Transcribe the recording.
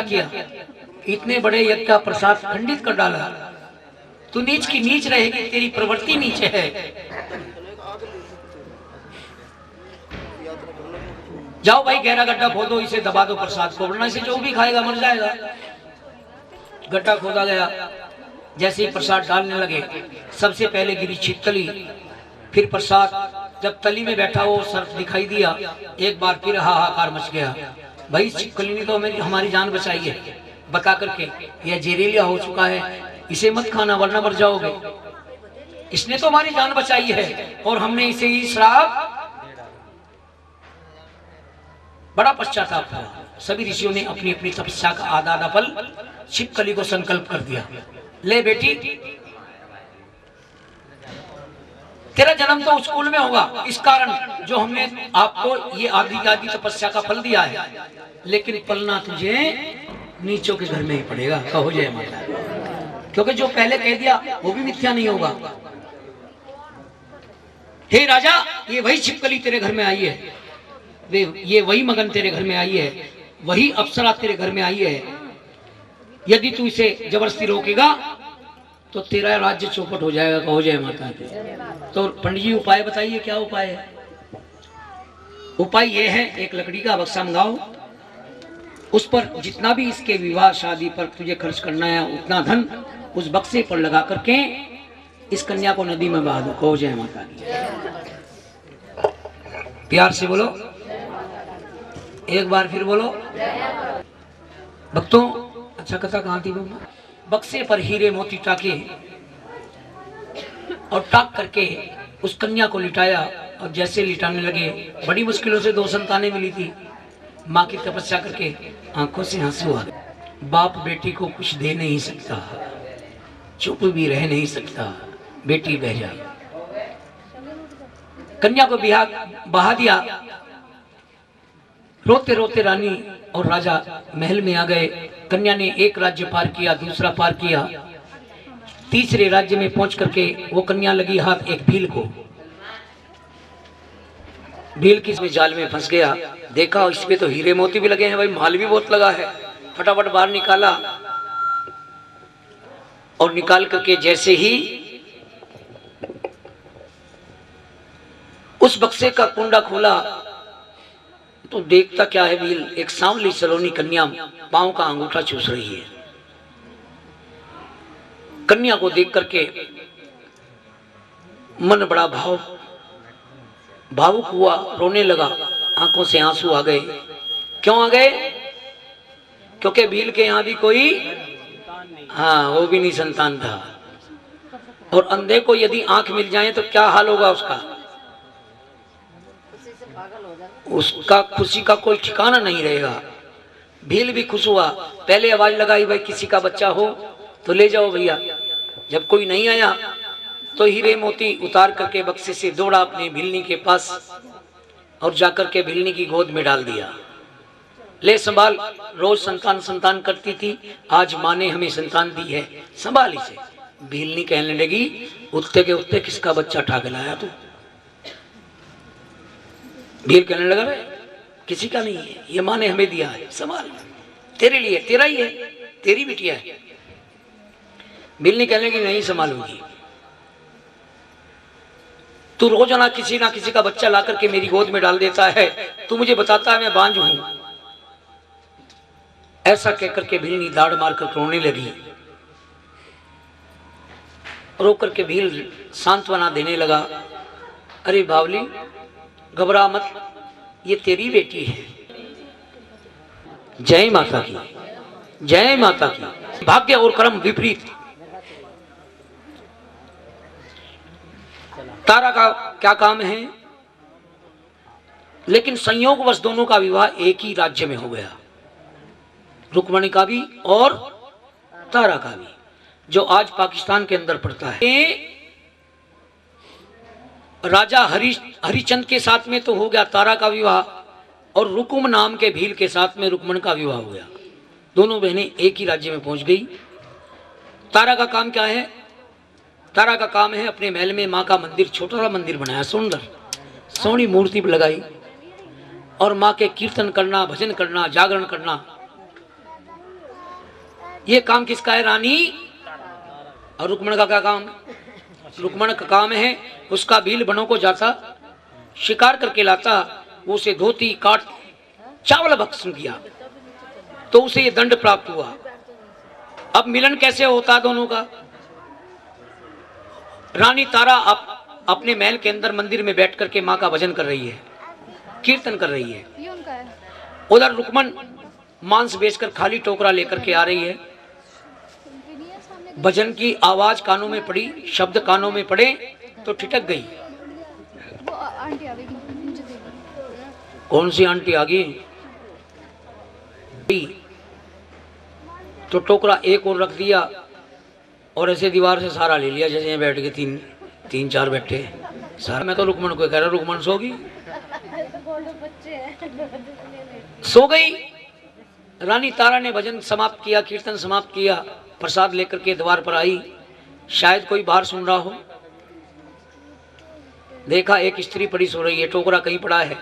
किया? इतने बड़े यज्ञ का प्रसाद खंडित कर डाला। तू नीच की नीच रहेगी, तेरी प्रवृत्ति नीचे है। जाओ भाई गहरा गड्ढा खोदो, इसे दबा दो प्रसाद को, वरना इसे जो भी खाएगा मर जाएगा। गड्ढा खोदा गया, जैसे ही प्रसाद डालने लगे सबसे पहले गिरी छिपकली, फिर प्रसाद जब तली में बैठा वो सर्प दिखाई दिया, एक बार फिर हाहाकार मच गया। भाई छिपकली ने तो हमारी जान बचाई है, बता करके यह जहरीला हो चुका है, इसे मत खाना वरना मर जाओगे। इसने तो हमारी जान बचाई है और हमने इसे ही श्राप। बड़ा पश्चाताप था। सभी ऋषियों ने अपनी अपनी तपस्या का आधा आधा फल छिपकली को संकल्प कर दिया, ले बेटी तेरा जन्म तो स्कूल में होगा, इस कारण जो हमने आपको ये आदि आदि तपस्या का फल दिया है, लेकिन पलना तुझे नीचों के घर में ही पड़ेगा। कहो जय माता, क्योंकि जो पहले कह दिया वो भी मिथ्या नहीं होगा। हे राजा, ये वही छिपकली तेरे घर में आई है, ये वही मगन तेरे घर में आई है, वही अप्सरा तेरे घर में आई है। यदि तू इसे जबरदस्ती रोकेगा तो तेरा राज्य चौपट हो जाएगा। कहो जय माता दी। तो पंडित जी उपाय बताइए, क्या उपाय है? उपाय ये है, एक लकड़ी का बक्सा मंगाओ, उस पर जितना भी इसके विवाह शादी पर तुझे खर्च करना है उतना धन उस बक्से पर लगा करके इस कन्या को नदी में बहा दो। कहो जय माता दी। प्यार से बोलो, एक बार फिर बोलो। भक्तों, अच्छा कथा कहाँ थी? बक्से पर हीरे मोती टाके और टाक करके उस कन्या को लिटाया, और जैसे लिटाने लगे बड़ी मुश्किलों से 2 संतानें मिली थी। माँ की तपस्या करके आंखों से आंसू आ गए। बाप बेटी को कुछ दे नहीं सकता, चुप भी रह नहीं सकता, बेटी बह जाए। कन्या को बहा दिया। रोते रोते रानी और राजा महल में आ गए। कन्या ने एक राज्य पार किया, दूसरा पार किया, तीसरे राज्य में पहुंच करके वो कन्या लगी हाथ एक भील को। भील किस में जाल में फंस गया। देखा इसमें तो हीरे मोती भी लगे हैं, भाई माल भी बहुत लगा है। फटाफट बाहर निकाला और निकाल करके जैसे ही उस बक्से का कुंडा खोला तो देखता क्या है, भील एक सांवली सलोनी कन्या पांव का अंगूठा चूस रही है। कन्या को देख करके मन बड़ा भावुक हुआ, रोने लगा, आंखों से आंसू आ गए। क्यों आ गए? क्योंकि भील के यहां भी कोई, हाँ वो भी नहीं संतान था। और अंधे को यदि आंख मिल जाए तो क्या हाल होगा उसका खुशी का कोई ठिकाना नहीं रहेगा। भील भी खुश हुआ, पहले आवाज लगाई, भाई किसी का बच्चा हो तो ले जाओ भैया। जब कोई नहीं आया तो हीरे मोती उतार करके बक्से से दौड़ा अपने भिलनी के पास और जाकर के भिलनी की गोद में डाल दिया। ले संभाल, रोज संतान करती थी, आज माँ ने हमें संतान दी है, संभाल इसे। भिलनी कहने लगी, उत्ते के उत्ते किसका बच्चा उठा के लाया तू? भील कहने लगा, किसी का नहीं है, ये माँ ने हमें दिया है, संभाल, तेरे लिए, तेरा ही है, तेरी बिटिया है। भील ने कहने लगी, नहीं संभालूंगी। तू रोजाना किसी ना किसी का बच्चा ला करके मेरी गोद में डाल देता है, तू मुझे बताता है मैं बांझ हूं। ऐसा कहकर के भील दाढ़ मारकर रोने लगी। रो करके भील सांत्वना देने लगा, अरे बावली घबरा मत, ये तेरी बेटी है। जय माता की, जय माता की। भाग्य और कर्म विपरीत। तारा का क्या काम है, लेकिन संयोगवश दोनों का विवाह एक ही राज्य में हो गया, रुक्मणी का भी और तारा का भी, जो आज पाकिस्तान के अंदर पड़ता है। राजा हरिचंद के साथ में तो हो गया तारा का विवाह, और रुकुम नाम के भील के साथ में रुक्मण का विवाह हो गया। दोनों बहनें एक ही राज्य में पहुंच गई। तारा का काम क्या है? तारा का काम है अपने महल में माँ का मंदिर, छोटा सा मंदिर बनाया, सुंदर सोहनी मूर्ति लगाई, और माँ के कीर्तन करना, भजन करना, जागरण करना। ये काम किसका है? रानी और रुक्मण का क्या काम? रुक्मण का काम है उसका भील बनों को जाता, शिकार करके लाता, वो उसे धोती काट चावल भक्षण किया तो उसे ये दंड प्राप्त हुआ। अब मिलन कैसे होता दोनों का? रानी तारा अपने महल के अंदर मंदिर में बैठ करके माँ का भजन कर रही है, कीर्तन कर रही है। उधर रुक्मण मांस बेचकर खाली टोकरा लेकर के आ रही है। भजन की आवाज कानों में पड़ी, शब्द कानों में पड़े तो ठिठक गई। कौन सी आंटी आ गई? तो टोकरा एक और रख दिया और ऐसे दीवार से सारा ले लिया, जैसे बैठ के तीन चार बैठे सारा। मैं तो रुक्मण को कह रहा, रुक्मण सोगी? सो गई। रानी तारा ने भजन समाप्त किया, कीर्तन समाप्त किया, प्रसाद लेकर के द्वार पर आई। शायद कोई बाहर सुन रहा हो। देखा एक स्त्री पड़ी सो रही है, टोकरा कहीं पड़ा है।